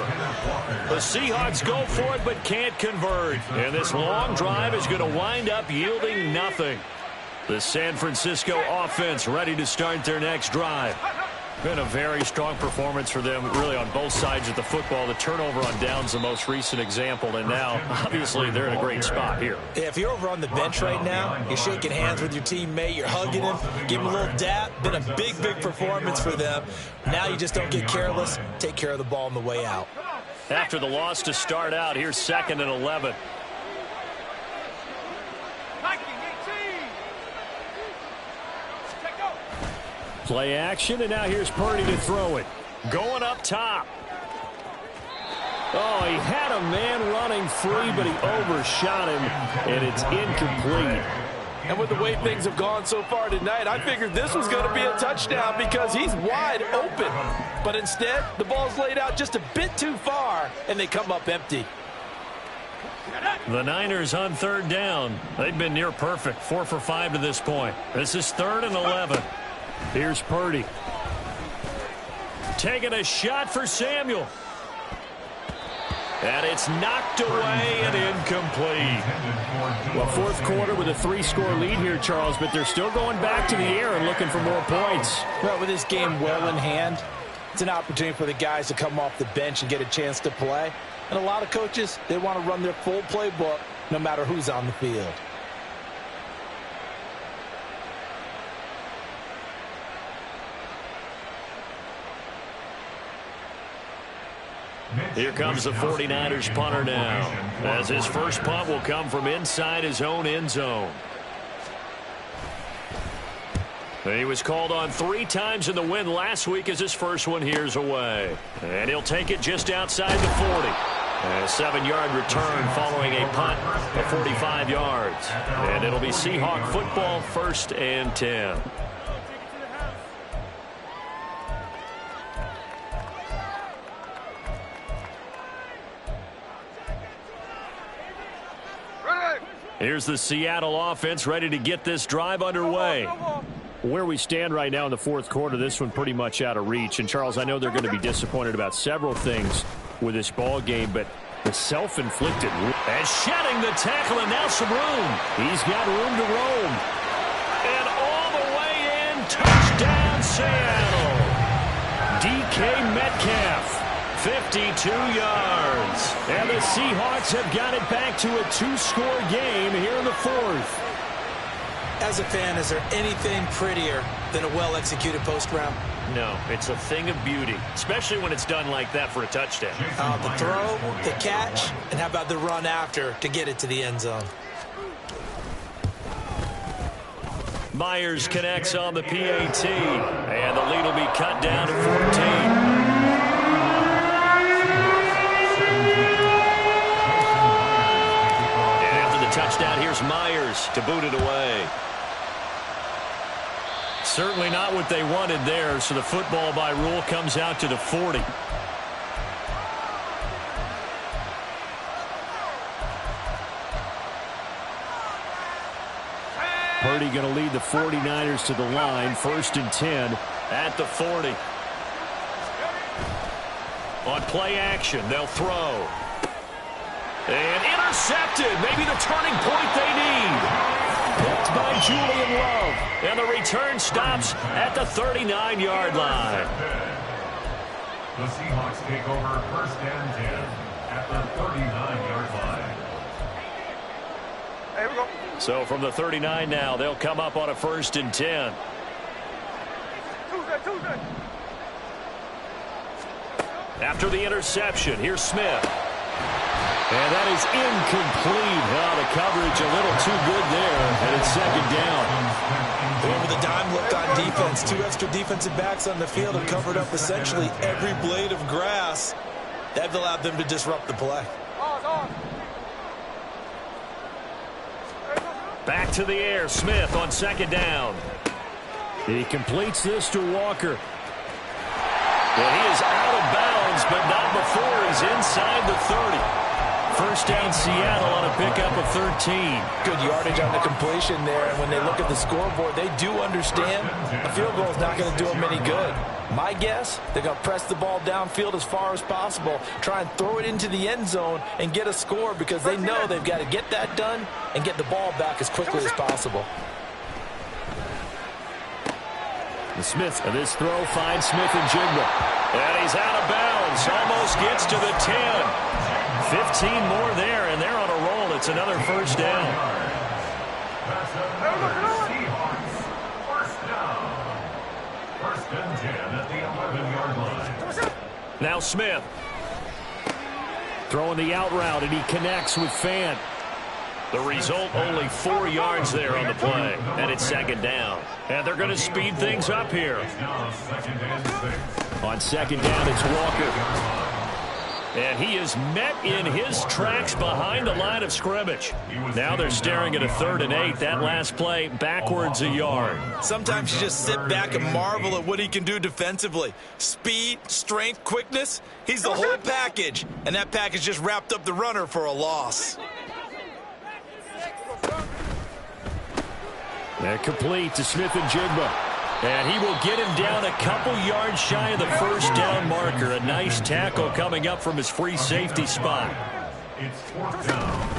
The Seahawks go for it but can't convert. And this long drive is going to wind up yielding nothing. The San Francisco offense ready to start their next drive. Been a very strong performance for them, really, on both sides of the football. The turnover on downs, the most recent example, and now, obviously, they're in a great spot here. Yeah, if you're over on the bench right now, you're shaking hands with your teammate, you're hugging him, give him a little dap. Been a big performance for them. Now you just don't get careless. Take care of the ball on the way out. After the loss to start out, here's 2nd and 11. Play action, and now here's Purdy to throw it. Going up top. Oh, he had a man running free, but he overshot him, and it's incomplete. And with the way things have gone so far tonight, I figured this was going to be a touchdown because he's wide open. But instead, the ball's laid out just a bit too far, and they come up empty. The Niners on 3rd down. They've been near perfect, 4 for 5 to this point. This is 3rd and 11. Here's Purdy. Taking a shot for Samuel. And it's knocked away and incomplete. Well, 4th quarter with a 3-score lead here, Charles, but they're still going back to the air and looking for more points. Well, with this game well in hand, it's an opportunity for the guys to come off the bench and get a chance to play. And a lot of coaches, they want to run their full playbook no matter who's on the field. Here comes the 49ers punter now, as his first punt will come from inside his own end zone. He was called on 3 times in the win last week as his first one here's away. And he'll take it just outside the 40. A 7-yard return following a punt of 45 yards. And it'll be Seahawk football, 1st and 10. Here's the Seattle offense ready to get this drive underway. Where we stand right now in the 4th quarter, this one pretty much out of reach. And, Charles, I know they're going to be disappointed about several things with this ball game, but the self-inflicted. And shedding the tackle, and now some room. He's got room to roam. And all the way in, touchdown Seattle. DK Metcalf. 52 yards. And the Seahawks have got it back to a 2-score game here in the 4th. As a fan, is there anything prettier than a well-executed post route? No, it's a thing of beauty, especially when it's done like that for a touchdown. The throw, the catch, and how about the run after to get it to the end zone? Myers connects on the PAT, and the lead will be cut down to 14. Touchdown, here's Myers to boot it away. Certainly not what they wanted there, so the football by rule comes out to the 40. Purdy going to lead the 49ers to the line, 1st and 10. At the 40. On play action, they'll throw. And intercepted. Maybe the turning point they need. Picked by Julian Love. And the return stops at the 39-yard line. The Seahawks take over 1st and 10 at the 39-yard line. Here we go. So from the 39 now, they'll come up on a 1st and 10. Tuesday. After the interception, here's Smith. And that is incomplete. Oh, the coverage a little too good there, and it's 2nd down. Over the dime look on defense. 2 extra defensive backs on the field have covered up essentially every blade of grass. That allowed them to disrupt the play. Back to the air, Smith on 2nd down. He completes this to Walker. And he is out of bounds, but not before he's inside the 30. 1st down Seattle on a pickup of 13. Good yardage on the completion there. And when they look at the scoreboard, they do understand a field goal is not going to do them any good. My guess, they're going to press the ball downfield as far as possible, try and throw it into the end zone and get a score because they know they've got to get that done and get the ball back as quickly as possible. The Smith of this throw finds Smith and Jigba. And he's out of bounds. Almost gets to the 10. 15 more there, and they're on a roll. It's another 1st down. Seahawks, 1st down. 1st and 10 at the 11-yard line. Now Smith. Throwing the out route, and he connects with Fant. The result, only 4 yards there on the play, and it's 2nd down. And they're going to speed things up here. On 2nd down, it's Walker. And he is met in his tracks behind the line of scrimmage. Now they're staring at a 3rd and 8. That last play backwards a yard. Sometimes you just sit back and marvel at what he can do defensively. Speed, strength, quickness. He's the whole package. And that package just wrapped up the runner for a loss. They're complete to Smith and Jigba. And he will get him down a couple yards shy of the 1st down marker. A nice tackle coming up from his free safety spot. It's 4th down.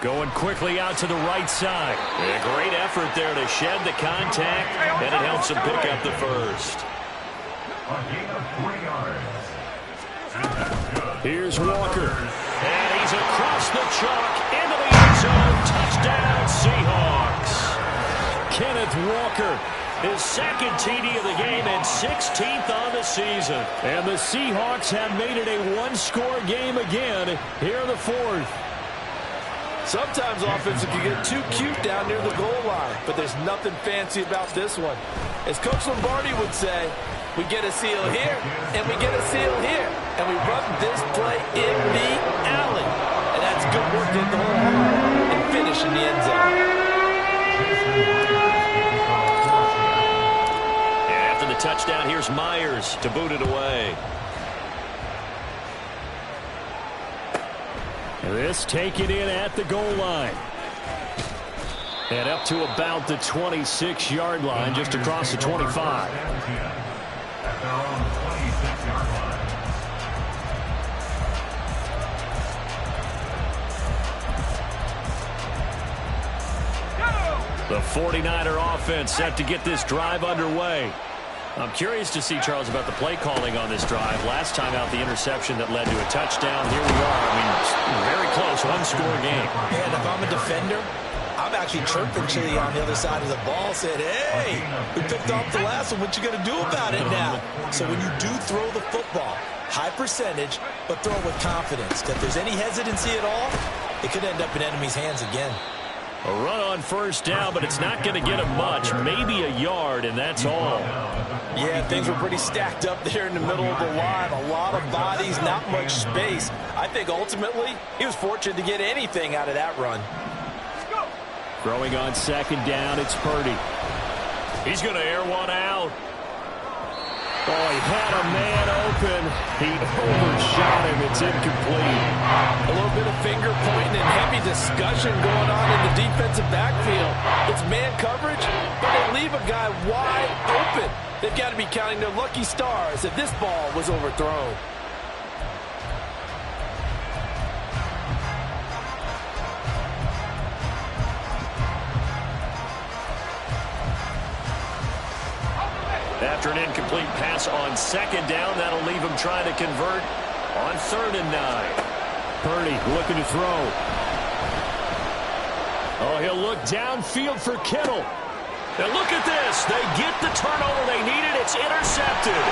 Going quickly out to the right side. A great effort there to shed the contact, and it helps him pick up the 1st. A gain of 3 yards. Here's Walker. And he's across the chalk into the end zone. Touchdown, Seahawks. Kenneth Walker, his 2nd TD of the game and 16th on the season. And the Seahawks have made it a 1-score game again here in the 4th. Sometimes offense can get too cute down near the goal line, but there's nothing fancy about this one. As Coach Lombardi would say, We get a seal here, and we get a seal here. And we run this play in the alley. And that's good work in the whole hard and finish in the end zone. And after the touchdown, here's Myers to boot it away. This taken in at the goal line. And up to about the 26-yard line, just across the 25. At their own 26-yard line. The 49er offense set to get this drive underway. I'm curious to see, Charles, about the play calling on this drive. Last time out, the interception that led to a touchdown. Here we are. I mean, very close, one-score game. Yeah, and if I'm a defender, I'm actually chirping Chili on the other side of the ball, said, hey, we picked off the last one. What you going to do about it now? So when you do throw the football, high percentage, but throw it with confidence. If there's any hesitancy at all, it could end up in enemy's hands again. A run on first down, but it's not going to get him much. Maybe a yard, and that's all. Yeah, things were pretty stacked up there in the middle of the line. A lot of bodies, not much space. I think ultimately he was fortunate to get anything out of that run. Throwing on second down, it's Purdy. He's going to air one out. Oh, he had a man open. He overshot him. It's incomplete. A little bit of finger pointing and heavy discussion going on in the defensive backfield. It's man coverage, but they leave a guy wide open. They've got to be counting their lucky stars if this ball was overthrown. After an incomplete pass on second down, that'll leave him trying to convert on 3rd and 9. Purdy looking to throw. Oh, he'll look downfield for Kittle. And look at this. They get the turnover they needed. It's intercepted.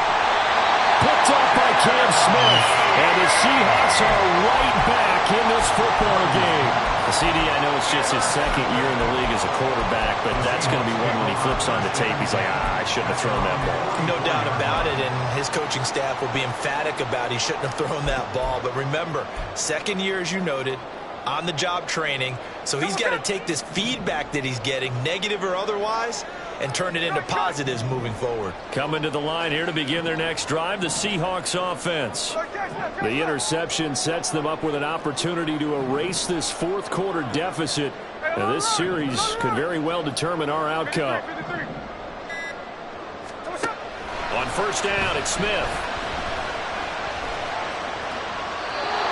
Picked off by Cam Smith. And the Seahawks are right back in this football game. CD, I know it's just his second year in the league as a quarterback, but that's going to be one when he flips on the tape. He's like, I shouldn't have thrown that ball. No doubt about it, and his coaching staff will be emphatic about he shouldn't have thrown that ball. But remember, second year, as you noted, on-the-job training, so he's got to take this feedback that he's getting, negative or otherwise, and turn it into positives moving forward. Coming to the line here to begin their next drive, the Seahawks offense. The interception sets them up with an opportunity to erase this fourth quarter deficit. Now, this series could very well determine our outcome. On first down, it's Smith.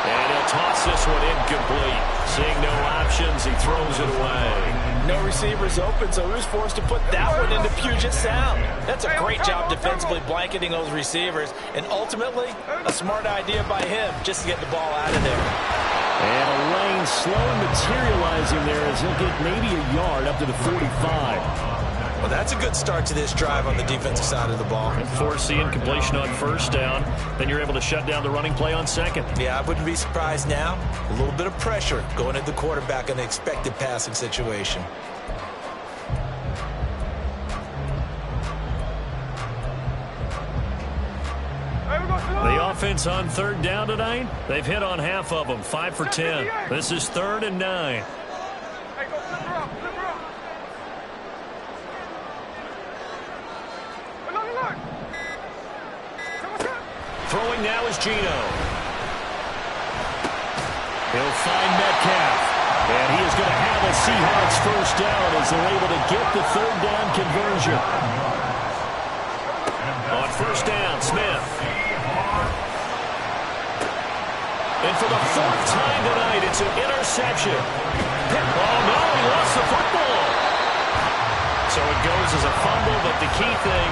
And he'll toss this one incomplete. Seeing no options, he throws it away. No receivers open, so he was forced to put that one into Puget Sound. That's a great job defensively blanketing those receivers, and ultimately, a smart idea by him just to get the ball out of there. And a lane slow materializing there as he'll get maybe a yard up to the 45. Well, that's a good start to this drive on the defensive side of the ball. Force the incompletion on first down. Then you're able to shut down the running play on second. Yeah, I wouldn't be surprised now. A little bit of pressure going at the quarterback in the expected passing situation. The offense on third down tonight, they've hit on half of them, 5 for 10. This is 3rd and 9. Throwing now is Gino. He'll find Metcalf. And he is going to have a Seahawks first down as they're able to get the third down conversion. On first down, Smith. And for the 4th time tonight, it's an interception. Oh, no, he lost the football. So it goes as a fumble, but the key thing,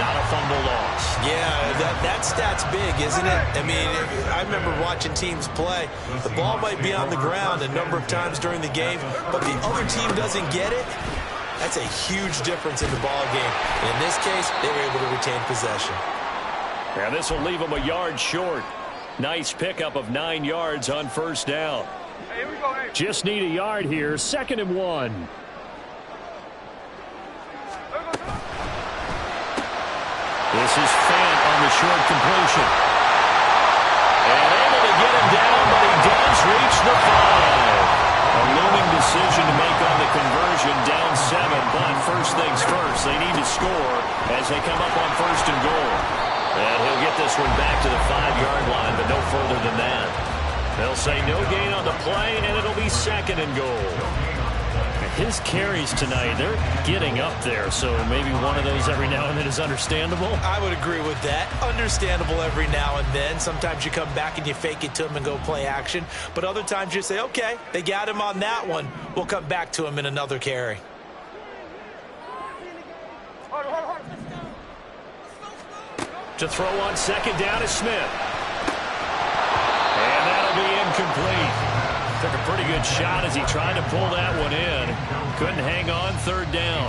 not a fumble loss. Yeah, that stat's big, isn't it? I mean, I remember watching teams play. The ball might be on the ground a number of times during the game, but the other team doesn't get it. That's a huge difference in the ball game. And in this case, they were able to retain possession. Yeah, this will leave them a yard short. Nice pickup of 9 yards on first down. Hey, here we go, hey. Just need a yard here. 2nd and 1. This is short completion. And able to get him down, but he does reach the 5. A looming decision to make on the conversion, down 7. But first things first, they need to score as they come up on first and goal. And he'll get this one back to the 5-yard line, but no further than that. They'll say no gain on the play, and it'll be second and goal. His carries tonight, they're getting up there, so maybe one of those every now and then is understandable. I would agree with that. Understandable every now and then. Sometimes you come back and you fake it to him and go play action. But other times you say, okay, they got him on that one. We'll come back to him in another carry. To throw on second down is Smith. And that'll be incomplete. Took a pretty good shot as he tried to pull that one in. Couldn't hang on third down.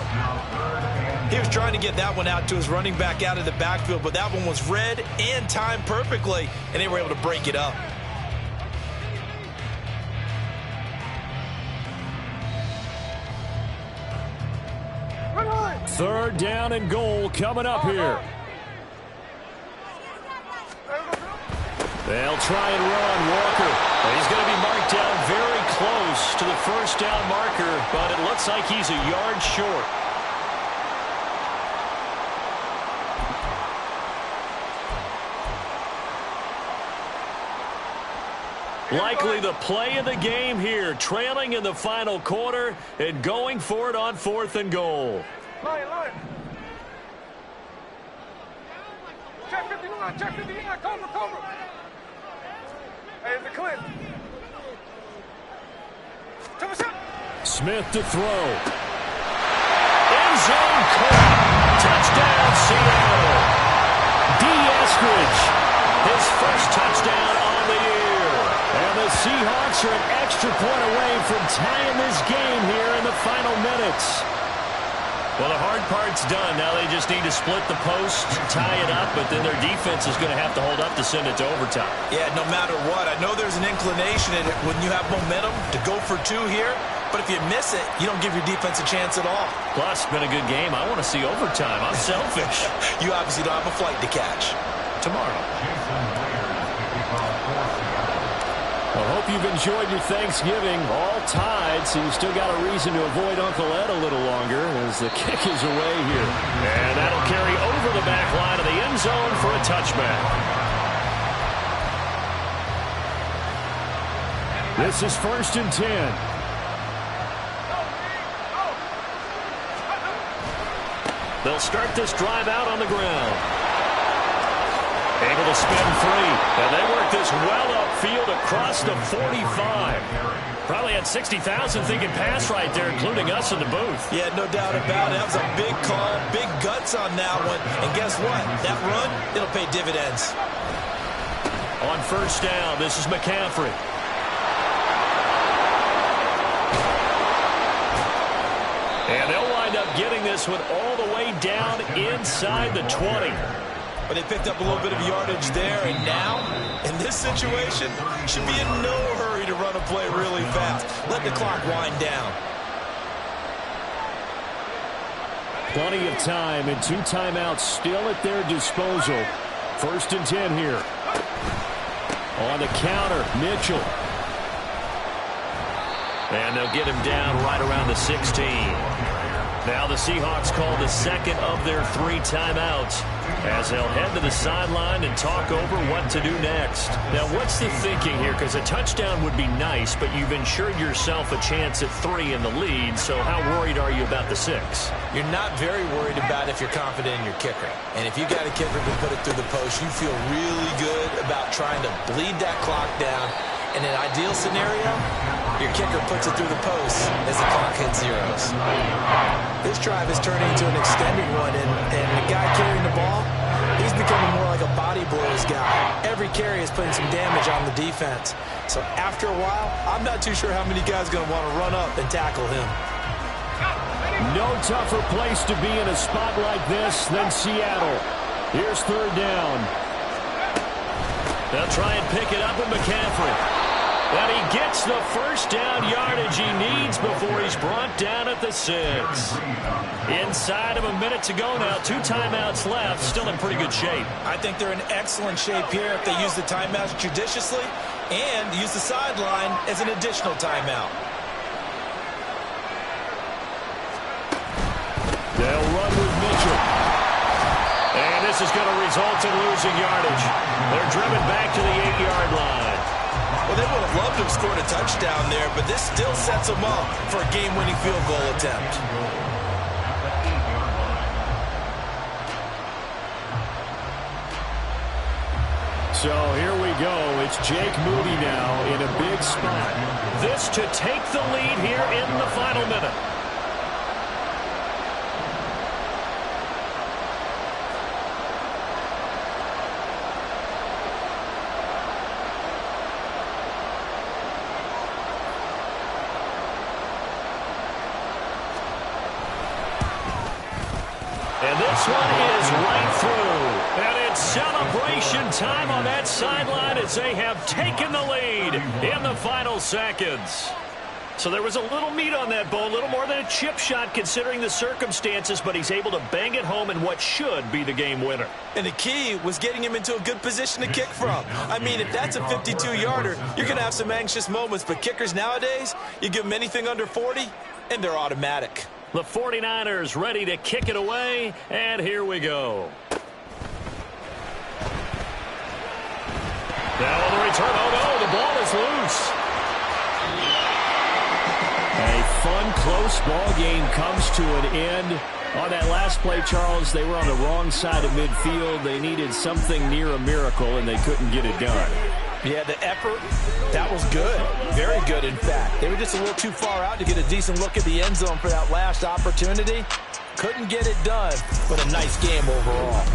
He was trying to get that one out to his running back out of the backfield, but that one was read and timed perfectly, and they were able to break it up. Third down and goal coming up here. They'll try and run Walker. He's going to be marked down very close to the first down marker, but it looks like he's a yard short. Likely the play of the game here, trailing in the final quarter and going for it on fourth and goal. Line. Check 59, check 59, cover. Hey, it's a clip. Smith to throw. End zone caught. Touchdown, Seattle. D. Eskridge, his first touchdown on the year. And the Seahawks are an extra point away from tying this game here in the final minutes. Well, the hard part's done. Now they just need to split the post, tie it up, but then their defense is going to have to hold up to send it to overtime. Yeah, no matter what. I know there's an inclination in it when you have momentum to go for 2 here, but if you miss it, you don't give your defense a chance at all. Plus, it's been a good game. I want to see overtime. I'm selfish. You obviously don't have a flight to catch. Tomorrow. I hope you've enjoyed your Thanksgiving. All tied, so you still got a reason to avoid Uncle Ed a little longer as the kick is away here. And that'll carry over the back line of the end zone for a touchback. This is 1st and 10. They'll start this drive out on the ground. Able to spin 3. And they work this well upfield across the 45. Probably had 60,000 thinking pass right there, including us in the booth. Yeah, no doubt about it. That was a big call, big guts on that one. And guess what? That run, it'll pay dividends. On first down, this is McCaffrey. And they'll wind up getting this one all the way down inside the 20. But they picked up a little bit of yardage there, and now, in this situation, should be in no hurry to run a play really fast. Let the clock wind down. Plenty of time and 2 timeouts still at their disposal. 1st and 10 here. On the counter, Mitchell. And they'll get him down right around the 16. Now the Seahawks call the second of their 3 timeouts as they'll head to the sideline and talk over what to do next. Now, what's the thinking here? Because a touchdown would be nice, but you've ensured yourself a chance at 3 in the lead, so how worried are you about the 6? You're not very worried about if you're confident in your kicker. And if you got a kicker who can put it through the post, you feel really good about trying to bleed that clock down. In an ideal scenario, your kicker puts it through the post as the clock hits zeros. This drive is turning into an extended one, and the guy carrying the ball, he's becoming more like a body blows guy. Every carry is putting some damage on the defense. So after a while, I'm not too sure how many guys are going to want to run up and tackle him. No tougher place to be in a spot like this than Seattle. Here's 3rd down. They'll try and pick it up with McCaffrey. And he gets the first down yardage he needs before he's brought down at the 6. Inside of a minute to go now. 2 timeouts left. Still in pretty good shape. I think they're in excellent shape here if they use the timeouts judiciously and use the sideline as an additional timeout. They'll run with Mitchell. And this is going to result in losing yardage. They're driven back to the 8-yard line. Well, they would have loved to have scored a touchdown there, but this still sets them up for a game-winning field goal attempt. So here we go. It's Jake Moody now in a big spot. This to take the lead here in the final minute. And this one is right through. And it's celebration time on that sideline as they have taken the lead in the final seconds. So there was a little meat on that bone, a little more than a chip shot considering the circumstances, but he's able to bang it home in what should be the game winner. And the key was getting him into a good position to kick from. I mean, if that's a 52-yarder, you're going to have some anxious moments, but kickers nowadays, you give them anything under 40, and they're automatic. The 49ers ready to kick it away, and here we go. Now on the return, oh no, the ball is loose. A fun, close ball game comes to an end. On that last play, Charles, they were on the wrong side of midfield. They needed something near a miracle, and they couldn't get it done. Yeah, the effort, that was good. Very good, in fact. They were just a little too far out to get a decent look at the end zone for that last opportunity. Couldn't get it done, but a nice game overall.